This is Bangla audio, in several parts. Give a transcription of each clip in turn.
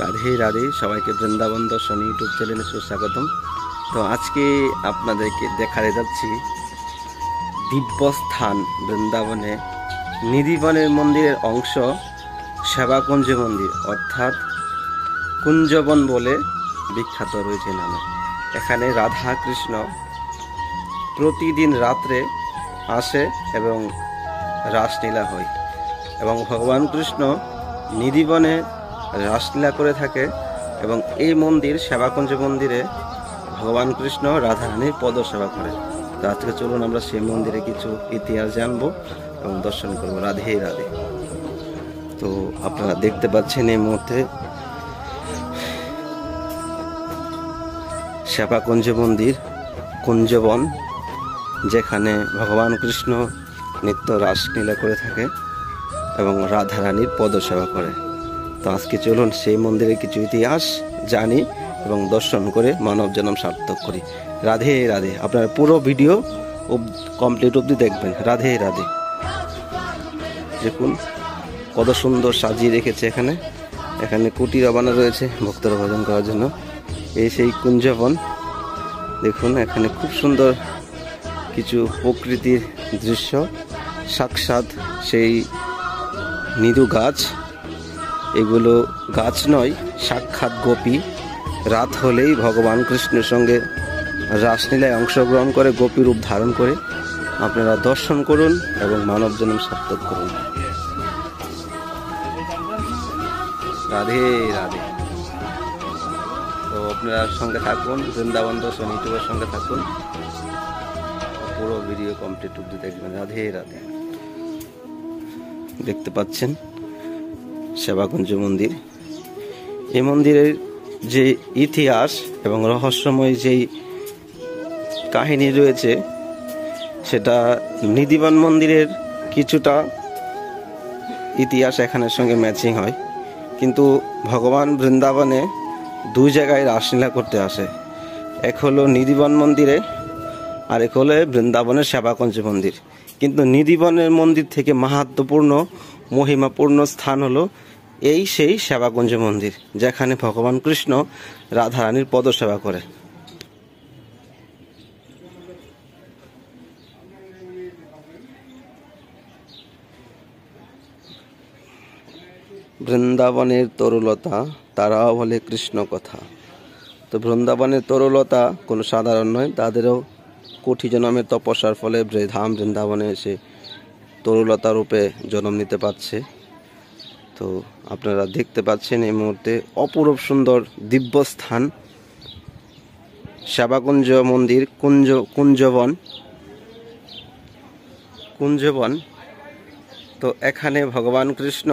রাধে রাধে, সবাইকে বৃন্দাবন দর্শন ইউটিউব চ্যানেলে সুস্বাগতম। তো আজকে আপনাদেরকে দেখাতে যাচ্ছি দিব্যস্থান বৃন্দাবনে নিধিবনের মন্দিরের অংশ সেবাকুঞ্জ মন্দির, অর্থাৎ কুঞ্জবন বলে বিখ্যাত রয়েছে নামে। এখানে রাধা কৃষ্ণ প্রতিদিন রাত্রে আসে এবং রাসলীলা হয় এবং ভগবান কৃষ্ণ নিধিবনে রাসলীলা করে থাকে। এবং এই মন্দির সেবাকুঞ্জ মন্দিরে ভগবান কৃষ্ণ রাধারানীর পদ সেবা করে। তো আজকে চলুন আমরা সেই মন্দিরে কিছু ইতিহাস জানবো এবং দর্শন করবো। রাধে রাধে। তো আপনারা দেখতে পাচ্ছেন এই মুহূর্তে সেবাকুঞ্জ মন্দির, কুঞ্জবন, যেখানে ভগবান কৃষ্ণ নিত্য রাসলীলা করে থাকে এবং রাধারানীর পদ সেবা করে। তো আজকে চলুন সেই মন্দিরে কিছু ইতিহাস জানি এবং দর্শন করে মানব জন্ম সার্থক করি। রাধে রাধে। আপনারা পুরো ভিডিও কমপ্লিট অবধি দেখবেন। রাধে রাধে। দেখুন কত সুন্দর সাজিয়ে রেখেছে। এখানে কুটির বানা রয়েছে ভক্তরা ভজন করার জন্য। এই সেই কুঞ্জবন। দেখুন এখানে খুব সুন্দর কিছু প্রকৃতির দৃশ্য, সাক্ষাৎ সেই নিদু গাছ। এগুলো গাছ নয়, সাক্ষাৎ গোপী। রাত হলেই ভগবান কৃষ্ণের সঙ্গে রাসলীলায় অংশগ্রহণ করে গোপী রূপ ধারণ করে। আপনারা দর্শন করুন এবং মানব জন্ম সার্থক করুন। রাধে রাধে। তো আপনারা সঙ্গে থাকুন, বৃন্দাবন দর্শন ইউটিউবের সঙ্গে থাকুন, পুরো ভিডিও কমপ্লিট অবধি দেখবেন। রাধে রাধে। দেখতে পাচ্ছেন সেবাকুঞ্জ মন্দির। এই মন্দিরের যে ইতিহাস এবং রহস্যময় যেই কাহিনী রয়েছে সেটা নিধিবন মন্দিরের কিছুটা ইতিহাস এখানের সঙ্গে ম্যাচিং হয়, কিন্তু ভগবান বৃন্দাবনে দুই জায়গায় রাসলীলা করতে আসে। এক হলো নিধিবন মন্দিরে আর এক হলো বৃন্দাবনের সেবাকুঞ্জ মন্দির। কিন্তু নিধিবনের মন্দির থেকে মাহাত্ম্যপূর্ণ মহিমাপূর্ণ স্থান হলো এই সেই সেবাকুঞ্জ মন্দির, যেখানে ভগবান কৃষ্ণ রাধারানীর পদ সেবা করে। বৃন্দাবনের তরুলতা তারাও বলে কৃষ্ণ কথা। তো বৃন্দাবনের তরুলতা কোনো সাধারণ নয়, তাদেরও কোটি জন্মের তপস্যার ফলে ধাম বৃন্দাবনে এসে তরুলতা রূপে জন্ম নিতে পারছে। তো আপনারা দেখতে পাচ্ছেন এই মুহূর্তে অপূর্ব সুন্দর দিব্য স্থান সেবাকুঞ্জ মন্দির, কুঞ্জবন। তো এখানে ভগবান কৃষ্ণ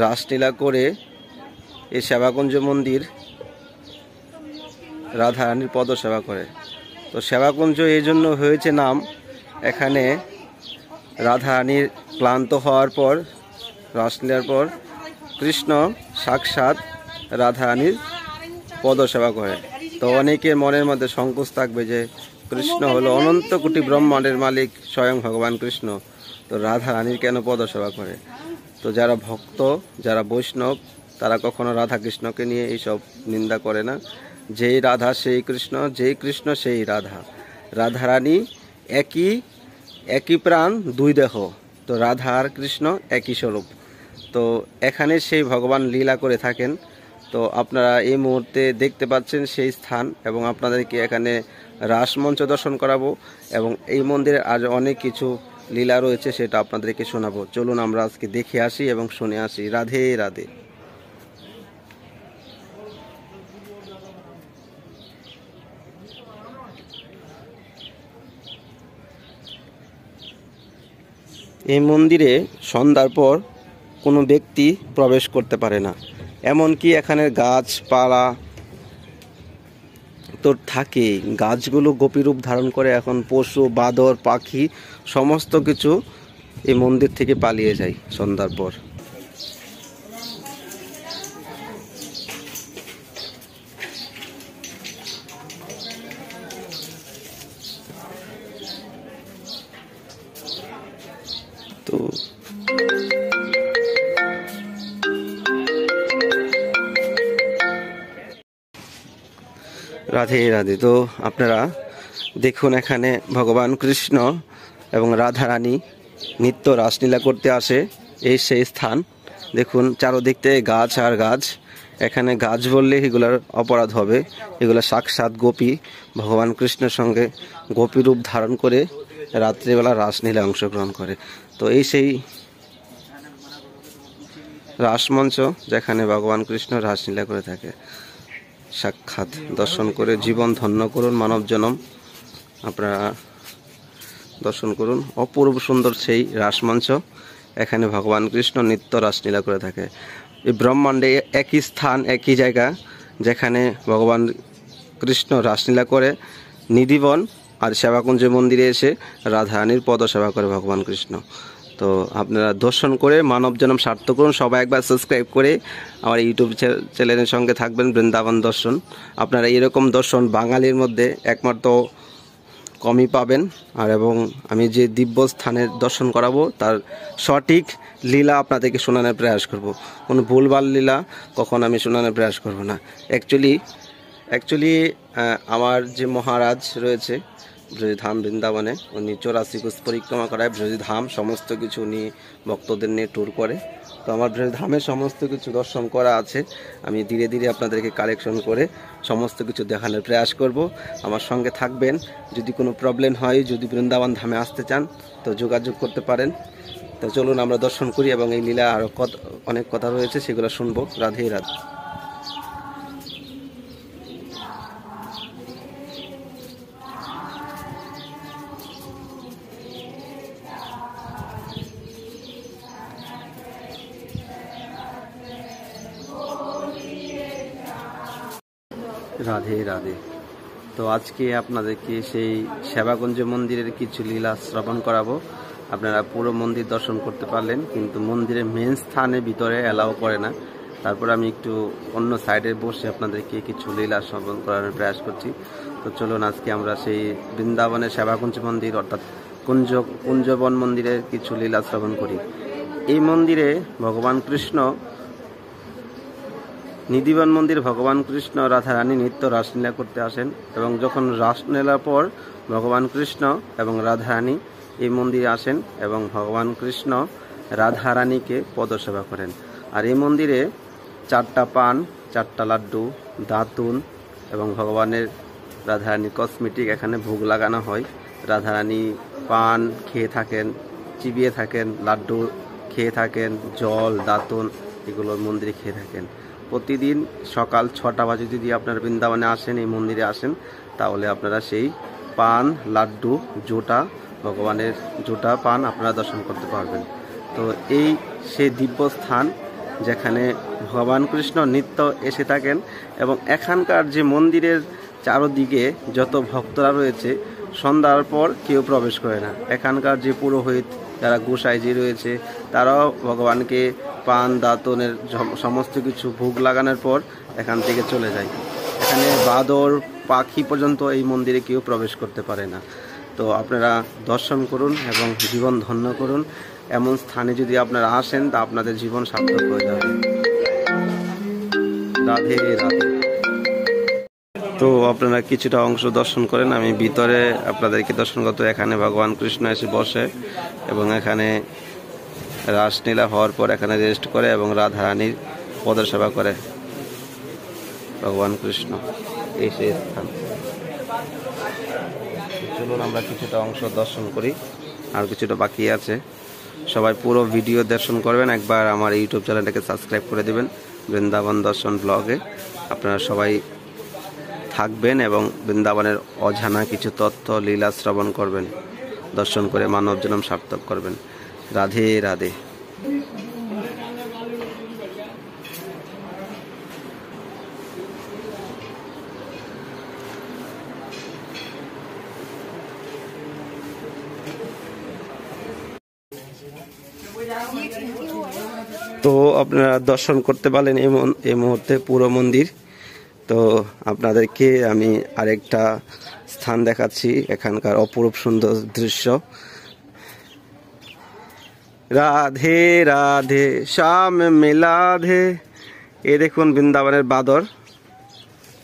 রাসলীলা করে এই সেবাকুঞ্জ মন্দির রাধারানীর পদ সেবা করে। তো সেবাকুঞ্জ এই জন্য হয়েছে নাম, এখানে রাধারানীর ক্লান্ত হওয়ার পর, রাসলীলার পর কৃষ্ণ সাক্ষাৎ রাধারানীর পদ সেবা করে। তো অনেকের মনের মধ্যে সংকোচ থাকবে যে কৃষ্ণ হলো অনন্ত কোটি ব্রহ্মাণ্ডের মালিক, স্বয়ং ভগবান কৃষ্ণ, তো রাধারানীর কেন পদ সেবা করে? তো যারা ভক্ত, যারা বৈষ্ণব, তারা কখনো রাধা কৃষ্ণকে নিয়ে এইসব নিন্দা করে না। যেই রাধা সেই কৃষ্ণ, যেই কৃষ্ণ সেই রাধা। রাধারানী একই প্রাণ দুই দেহ। তো রাধা আর কৃষ্ণ একই স্বরূপ। তো এখানে সেই ভগবান লীলা করে থাকেন। তো আপনারা এই মুহূর্তে দেখতে পাচ্ছেন সেই স্থান এবং আপনাদেরকে এখানে রাসমঞ্চ দর্শন করাবো এবং এই মন্দিরে আজ অনেক কিছু লীলা রয়েছে, সেটা আপনাদেরকে শোনাবো। চলুন আমরা আজকে দেখে আসি এবং শুনে আসি। রাধে রাধে। এই মন্দিরে সন্ধ্যার পর কোনো ব্যক্তি প্রবেশ করতে পারে না। এমনকি এখানে গাছপালা তো থাকে, গাছগুলো গোপীরূপ ধারণ করে। এখন পশু, বাদর, পাখি সমস্ত কিছু এই মন্দির থেকে পালিয়ে যায় সন্ধ্যার পর। তো রাধে রাধে। তো আপনারা দেখুন, এখানে ভগবান কৃষ্ণ এবং রাধা রানী নিত্য রাসলীলা করতে আসে। এই সেই স্থান। দেখুন চারদিক থেকে গাছ আর গাছ। এখানে গাছ বললে এগুলার অপরাধ হবে। এগুলো সাক্ষাৎ গোপী, ভগবান কৃষ্ণের সঙ্গে গোপী রূপ ধারণ করে রাত্রিবেলা রাসলীলা অংশগ্রহণ করে। তো এই সেই রাসমঞ্চ যেখানে ভগবান কৃষ্ণ রাসলীলা করে থাকে। সাক্ষাৎ দর্শন করে জীবন ধন্য করুন, মানব জনম আপনারা দর্শন করুন। অপূর্ব সুন্দর সেই রাসমঞ্চ, এখানে ভগবান কৃষ্ণ নিত্য রাসলীলা করে থাকে। এই ব্রহ্মাণ্ডে একই স্থান, একই জায়গা যেখানে ভগবান কৃষ্ণ রাসলীলা করে। নিধিবন আর সেবাকুঞ্জ মন্দিরে এসে রাধারানীর পদ সেবা করে ভগবান কৃষ্ণ। তো আপনারা দর্শন করে মানব জনম সার্থক করুন। সবাই একবার সাবস্ক্রাইব করে আমার ইউটিউব চ্যানেলের সঙ্গে থাকবেন। বৃন্দাবন দর্শন, আপনারা এরকম দর্শন বাঙালির মধ্যে একমাত্র কমই পাবেন। আর এবং আমি যে দিব্য স্থানের দর্শন করাবো তার সঠিক লীলা আপনাদেরকে শোনানোর প্রয়াস করব। কোনো ভুলভাল লীলা কখন আমি শোনানোর প্রয়াস করব না। অ্যাকচুয়ালি আমার যে মহারাজ রয়েছে ব্রজধাম বৃন্দাবনে, উনি 84 কোষ পরিক্রমা করায় ব্রজধাম সমস্ত কিছু উনি ভক্তদের নিয়ে ট্যুর করে। তো আমার ব্রজধামের সমস্ত কিছু দর্শন করা আছে। আমি ধীরে ধীরে আপনাদেরকে কালেকশন করে সমস্ত কিছু দেখানোর প্রয়াস করব। আমার সঙ্গে থাকবেন। যদি কোনো প্রবলেম হয়, যদি বৃন্দাবন ধামে আসতে চান তো যোগাযোগ করতে পারেন। তো চলুন আমরা দর্শন করি এবং এই লীলা আরও অনেক কথা রয়েছে সেগুলো শুনবো। রাধে রাধে। রাধে রাধে। তো আজকে আপনাদেরকে সেই সেবাকুঞ্জ মন্দিরের কিছু লীলা শ্রবণ করাবো। আপনারা পুরো মন্দির দর্শন করতে পারলেন, কিন্তু মন্দিরের মেন স্থানে ভিতরে অ্যালাউ করে না। তারপর আমি একটু অন্য সাইডে বসে আপনাদেরকে কিছু লীলা শ্রবণ করানোর প্রয়াস করছি। তো চলুন আজকে আমরা সেই বৃন্দাবনের সেবাকুঞ্জ মন্দির অর্থাৎ কুঞ্জবন মন্দিরের কিছু লীলা শ্রবণ করি। এই মন্দিরে ভগবান কৃষ্ণ, নিধিবন মন্দির, ভগবান কৃষ্ণ রাধারানী নিত্য রাসলীলা করতে আসেন এবং যখন রাসলীলার পর ভগবান কৃষ্ণ এবং রাধারানী এই মন্দিরে আসেন এবং ভগবান কৃষ্ণ রাধারানীকে পদসেবা করেন। আর এই মন্দিরে 4টা পান, 4টা লাড্ডু, দাতুন এবং ভগবানের রাধারানীর কসমেটিক এখানে ভোগ লাগানো হয়। রাধারানী পান খেয়ে থাকেন, চিবিয়ে থাকেন, লাড্ডু খেয়ে থাকেন, জল, দাতুন এগুলো মন্দিরে খেয়ে থাকেন। প্রতিদিন সকাল 6টা বাজে যদি আপনারা বৃন্দাবনে আসেন, এই মন্দিরে আসেন, তাহলে আপনারা সেই পান, লাড্ডু, জোটা, ভগবানের জোটা পান আপনারা দর্শন করতে পারবেন। তো এই সেই দিব্য স্থান যেখানে ভগবান কৃষ্ণ নিত্য এসে থাকেন এবং এখানকার যে মন্দিরের চারদিকে যত ভক্তরা রয়েছে সন্ধ্যার পর কেউ প্রবেশ করে না। এখানকার যে পুরোহিত, যারা গোসাইজি রয়েছে, তারাও ভগবানকে পান, দাতনের সমস্ত কিছু ভোগ লাগানোর পর এখান থেকে চলে যায়। এখানে বাদর, পাখি পর্যন্ত এই মন্দিরে কেউ প্রবেশ করতে পারে না। তো আপনারা দর্শন করুন এবং জীবন ধন্য করুন। এমন স্থানে যদি আপনারা আসেন তা আপনাদের জীবন সার্থক হয়ে যাবে। রাধে রাধে। তো আপনারা কিছুটা অংশ দর্শন করেন, আমি ভিতরে আপনাদেরকে দর্শন করতে। এখানে ভগবান কৃষ্ণ এসে বসে এবং এখানে রাসলীলা হওয়ার পর এখানে রেস্ট করে এবং রাধারানীর পদসেবা করে ভগবান কৃষ্ণ। এই সেই স্থান। চলুন আমরা কিছুটা অংশ দর্শন করি, আর কিছুটা বাকি আছে। সবাই পুরো ভিডিও দর্শন করবেন। একবার আমার ইউটিউব চ্যানেলটাকে সাবস্ক্রাইব করে দেবেন, বৃন্দাবন দর্শন ব্লগে। আপনারা সবাই থাকবেন এবং বৃন্দাবনের অজানা কিছু তথ্য লীলা শ্রবণ করবেন, দর্শন করে মানব জনম সার্থক করবেন। রাধে রাধে। তো আপনারা দর্শন করতে পারলেন এই মুহূর্তে পুরো মন্দির। তো আপনাদেরকে আমি আরেকটা স্থান দেখাচ্ছি, এখানকার অপরূপ সুন্দর দৃশ্য। রাধে রাধে শ্যাম মিলাধে। এ দেখুন বৃন্দাবনের বাদর,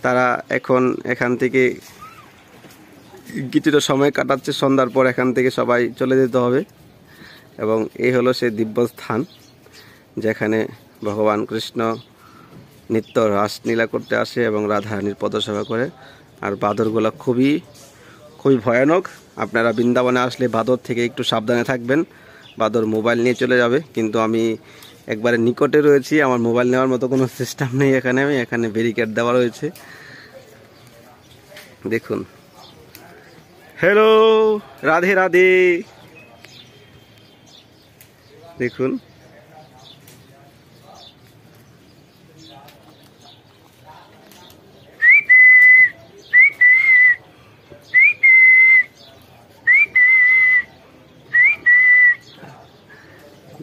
তারা এখন এখান থেকে কিছুটা সময় কাটাচ্ছে। সন্ধ্যার পর এখান থেকে সবাই চলে যেতে হবে। এবং এই হলো সেই দিব্য স্থান যেখানে ভগবান কৃষ্ণ নিত্য রাসলীলা করতে আসে এবং রাধারানীর পদসেবা করে। আর বাদরগুলো খুবই ভয়ানক। আপনারা বৃন্দাবনে আসলে বাদর থেকে একটু সাবধানে থাকবেন। বাদর মোবাইল নিয়ে চলে যাবে, কিন্তু আমি একবারে নিকটে রয়েছি, আমার মোবাইল নেওয়ার মতো কোনো সিস্টেম নেই এখানে। এখানে ব্যারিকেড দেওয়া রয়েছে, দেখুন। হ্যালো, রাধে রাধে। দেখুন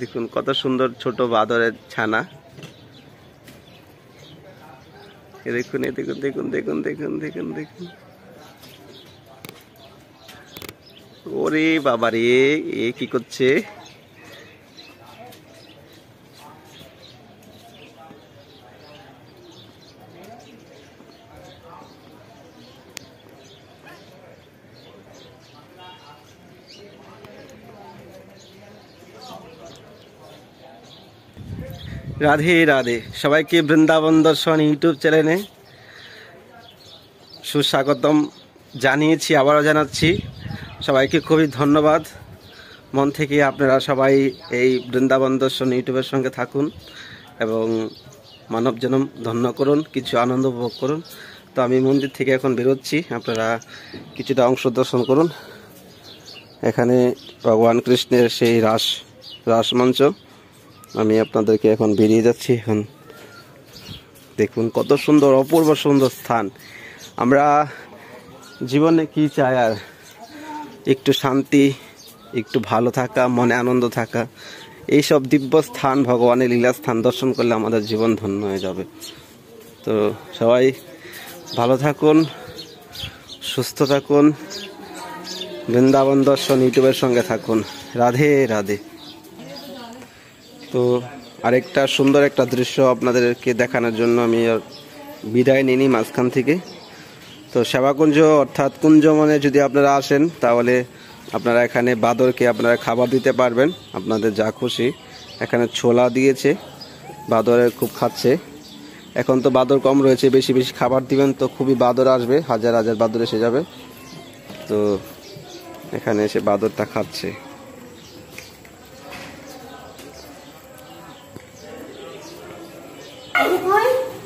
দেখুন কত সুন্দর ছোট বাদরের ছানা। দেখুন দেখুন দেখুন দেখুন দেখুন দেখুন দেখুন। ওরে বাবা রে, এ কি করছে? রাধে রাধে। সবাইকে বৃন্দাবন দর্শন ইউটিউব চ্যানেলে সুস্বাগতম জানিয়েছি, আবারও জানাচ্ছি। সবাইকে খুবই ধন্যবাদ মন থেকে। আপনারা সবাই এই বৃন্দাবন দর্শন ইউটিউবের সঙ্গে থাকুন এবং মানব জনম ধন্য করুন, কিছু আনন্দ উপভোগ করুন। তো আমি মন্দির থেকে এখন বেরোচ্ছি, আপনারা কিছুটা অংশ দর্শন করুন। এখানে ভগবান কৃষ্ণের সেই রাসমঞ্চ। আমি আপনাদেরকে এখন বেরিয়ে যাচ্ছি। এখন দেখুন কত সুন্দর, অপূর্ব সুন্দর স্থান। আমরা জীবনে কি চাই আর? একটু শান্তি, একটু ভালো থাকা, মনে আনন্দ থাকা। এইসব দিব্য স্থান, ভগবানের লীলা স্থান দর্শন করলে আমাদের জীবন ধন্য হয়ে যাবে। তো সবাই ভালো থাকুন, সুস্থ থাকুন, বৃন্দাবন দর্শন ইউটিউবের সঙ্গে থাকুন। রাধে রাধে। তো আরেকটা সুন্দর একটা দৃশ্য আপনাদেরকে দেখানোর জন্য আমি বিদায় নিইনি মাঝখান থেকে। তো সেবাকুঞ্জ অর্থাৎ কুঞ্জমনে যদি আপনারা আসেন, তাহলে আপনারা এখানে বাদরকে আপনারা খাবার দিতে পারবেন, আপনাদের যা খুশি। এখানে ছোলা দিয়েছে, বাদরে খুব খাচ্ছে। এখন তো বাদর কম রয়েছে, বেশি বেশি খাবার দিবেন তো খুবই বাদর আসবে, হাজার হাজার বাদর এসে যাবে। তো এখানে এসে বাদরটা খাচ্ছে। Hey, boy.